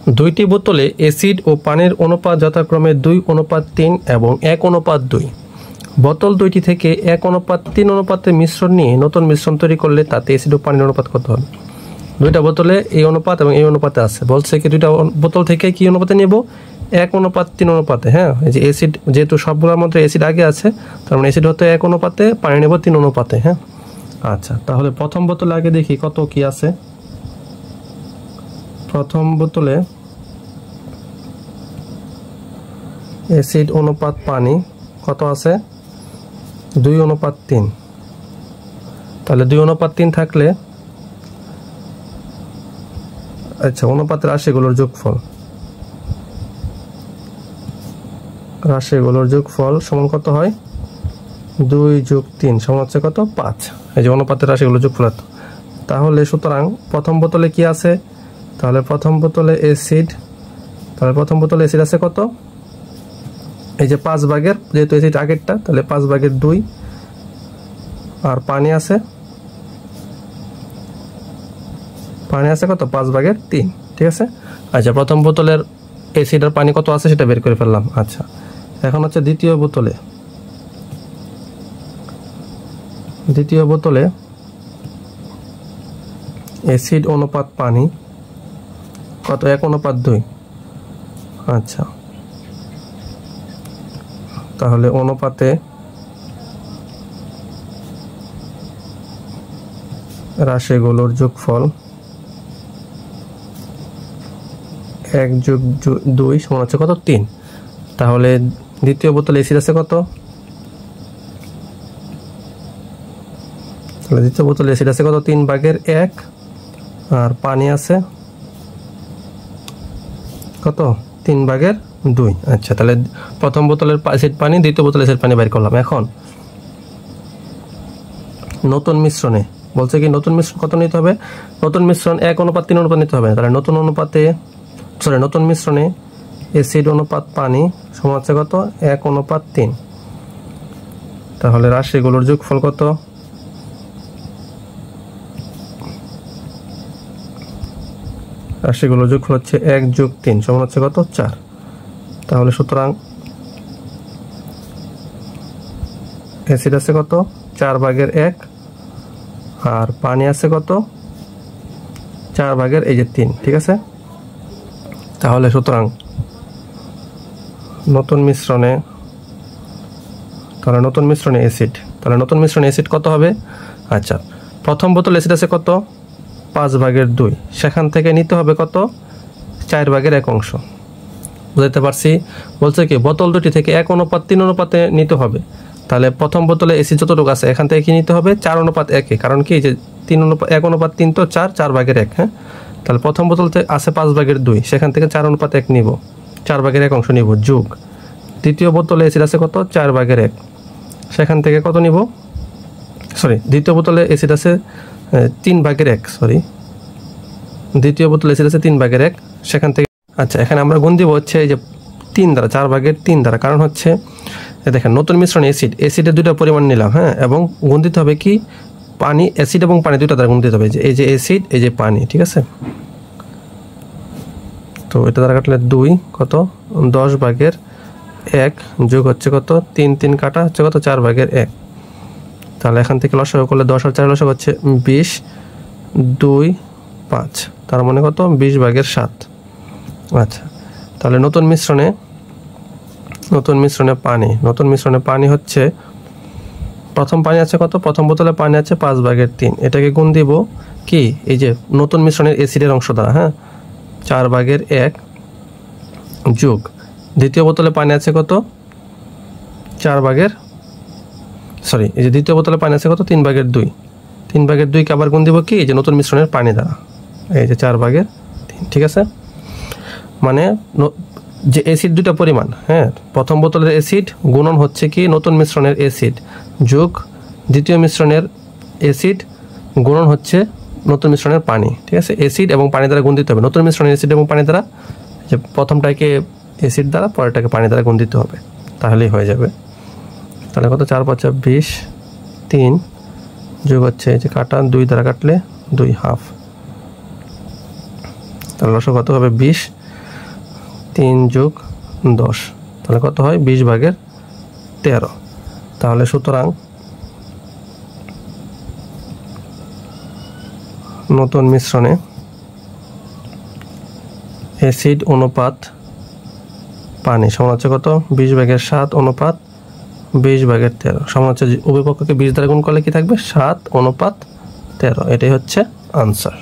দুইটি বোতলে অ্যাসিড ও পানির অনুপাত যথাক্রমে 2:3 এবং 1:2। বোতল দুইটি থেকে 1:3 অনুপাতে মিশ্রণ নিয়ে নতুন মিশ্রণ তৈরি করলে তাতে অ্যাসিড ও পানির অনুপাত কত হবে? দুইটা বোতলে এই অনুপাত এবং এই অনুপাতে আছে, বলছে কি দুইটা বোতল থেকে কি অনুপাতে নেব? 1:3 অনুপাতে। হ্যাঁ, এই যে অ্যাসিড, যেহেতু সবগুলোর মধ্যে অ্যাসিড আগে আছে, তার মানে অ্যাসিড হতে 1 অনুপাতে, পানি নেব 3 অনুপাতে। হ্যাঁ, আচ্ছা, তাহলে প্রথম বোতলে আগে দেখি কত কি আছে। প্রথম বোতলে অ্যাসিড অনুপাত পানি কত আছে? 2:3। তাহলে 2:3 থাকলে, আচ্ছা, অনুপাতের রাশিগুলোর যোগফল, রাশিগুলোর যোগফল সমান কত হয়? 2 + 3 সমান হচ্ছে কত? 5। এই যে অনুপাতের রাশিগুলোর যোগফল। তাহলে সুতরাং প্রথম বোতলে কি আছে? তাহলে প্রথম বোতলে অ্যাসিড, তাহলে প্রথম বোতলে অ্যাসিড আছে কত? এই যে 5 ভাগের, যেহেতু অ্যাসিড আগেরটা, তাহলে 5 ভাগের 2। আর পানি আছে, পানি আছে কত? 5 ভাগের 3। ঠিক আছে। আচ্ছা, প্রথম বোতলের অ্যাসিড আর পানি কত আছে সেটা বের করে ফেললাম। আচ্ছা, এখন হচ্ছে দ্বিতীয় বোতলে। দ্বিতীয় বোতলে অ্যাসিড অনুপাত পানি কত? 1:2। আচ্ছা, তাহলে অনুপাতে রাশিগুলোর যোগফল 1 + 2 সমান হচ্ছে কত? 3। তাহলে দ্বিতীয় বোতলে অ্যাসিড আছে কত? তাহলে দ্বিতীয় বোতলে অ্যাসিড আছে কত? 3 ভাগের 1। আর পানি আছে কত? 3 ভাগের 2। আচ্ছা, তাহলে প্রথম বোতলের অ্যাসিড পানি, দ্বিতীয় বোতলের অ্যাসিড পানি বের করলাম। এখন নতুন মিশ্রণে বলছে কি নতুন মিশ্রণ কত নিতে হবে? নতুন মিশ্রণ 1:3 অনুপাত নিতে হবে। তাহলে নতুন অনুপাতে, নতুন মিশ্রণে অ্যাসিড অনুপাত পানি সমান হচ্ছে কত? 1:3। তাহলে রাশিগুলোর যোগফল কত? রাশিগুলোর যোগফল হচ্ছে 1 + 3 সমান হচ্ছে কত? 4। তাহলে সুতরাং অ্যাসিড আছে কত? 4 ভাগের 1। আর পানি আছে কত? 4 ভাগের এই যে 3। ঠিক আছে। তাহলে সুতরাং নতুন মিশ্রণে, তাহলে নতুন মিশ্রণে অ্যাসিড, তাহলে নতুন মিশ্রণে অ্যাসিড কত হবে? আচ্ছা, প্রথম বোতল অ্যাসিড আছে কত? 5 ভাগের 2। সেখান থেকে নিতে হবে কত? 4 ভাগের 1 অংশ। বুঝতে পারছি? বলছে কি বোতল দুটি থেকে 1:3 অনুপাতে নিতে হবে। তাহলে প্রথম বোতলে অ্যাসিড যতটুকু আছে এখান থেকে কি নিতে হবে? 4:1। কারণ কি, যে 1:3 তো 4 ভাগের 1। হ্যাঁ, তাহলে প্রথম বোতলতে আছে 5 ভাগের 2, সেখান থেকে 4:1 নিব, 4 ভাগের 1 অংশ নিব, যোগ দ্বিতীয় বোতলে অ্যাসিড আছে কত? 4 ভাগের 1, সেখান থেকে কত নিব? দ্বিতীয় বোতলে অ্যাসিড আছে 3 ভাগের 1, দ্বিতীয় বোতলে অ্যাসিড আছে 3 ভাগের 1, সেখান থেকে। আচ্ছা, এখানে আমরা গুণ দিব হচ্ছে এই যে 3 দ্বারা, 4 ভাগের 3 দ্বারা। কারণ হচ্ছে দেখেন নতুন মিশ্রণ অ্যাসিডের দুইটা পরিমাণ নিলাম। হ্যাঁ, এবং গুণ দিতে হবে কি? পানি, অ্যাসিড এবং পানি দুইটা দ্বারা গুণ দিতে হবে। এই যে অ্যাসিড, এই যে পানি। ঠিক আছে। তো এটা দ্বারা কাটলে 2 কত? 10 ভাগের 1 যোগ হচ্ছে কত? 3 কাটা হচ্ছে কত? 4 ভাগের 1। তাহলে এখান থেকে লসাগু করলে 10 আর 4 লসাগু হচ্ছে 20, 2, 5, তার মানে কত? 20 ভাগের 7। আচ্ছা, তাহলে নতুন মিশ্রণে পানি, নতুন মিশ্রণে পানি হচ্ছে, প্রথম পানি আছে কত? প্রথম বোতলে পানি আছে 5 ভাগের 3। এটাকে গুণ দিব কি? এই যে নতুন মিশ্রণের অ্যাসিডের অংশ দ্বারা। হ্যাঁ, 4 ভাগের 1 যোগ দ্বিতীয় বোতলে পানি আছে কত? 4 ভাগের, এই যে দ্বিতীয় বোতলে পানি আছে কত? 3 ভাগের 2। 3 ভাগের 2 কে আবার গুণ দিব কি? এই যে নতুন মিশ্রণের পানি দ্বারা, এই যে 4 ভাগের 3। ঠিক আছে। মানে যে অ্যাসিড দুটো পরিমাণ, হ্যাঁ, প্রথম বোতলের অ্যাসিড গুণন হচ্ছে কি? নতুন মিশ্রণের অ্যাসিড যোগ দ্বিতীয় মিশ্রণের অ্যাসিড গুণন হচ্ছে নতুন মিশ্রণের পানি। ঠিক আছে। অ্যাসিড এবং পানি দ্বারা গুণ দিতে হবে। নতুন মিশ্রণের অ্যাসিড এবং পানি দ্বারা, যে প্রথমটাকে অ্যাসিড দ্বারা, পরেরটাকে পানি দ্বারা গুণ দিতে হবে, তাহলেই হয়ে যাবে। তাহলে কত? 4 5 20, 3 যোগ হচ্ছে এই যে কাটা 2 দ্বারা কাটলে 2 হাফ, তাহলে লসাগু কত হবে? 20। 3 যোগ 10, তাহলে কত হয় 20/13। তাহলে সুতরাং নতুন মিশ্রণে অ্যাসিড অনুপাত পানি সমান হচ্ছে কত 20/7 অনুপাত 20/13 সমান হচ্ছে উভয় পক্ষকে 20 দ্বারা গুণ করলে কি থাকবে 7/13। এটাই হচ্ছে আনসার।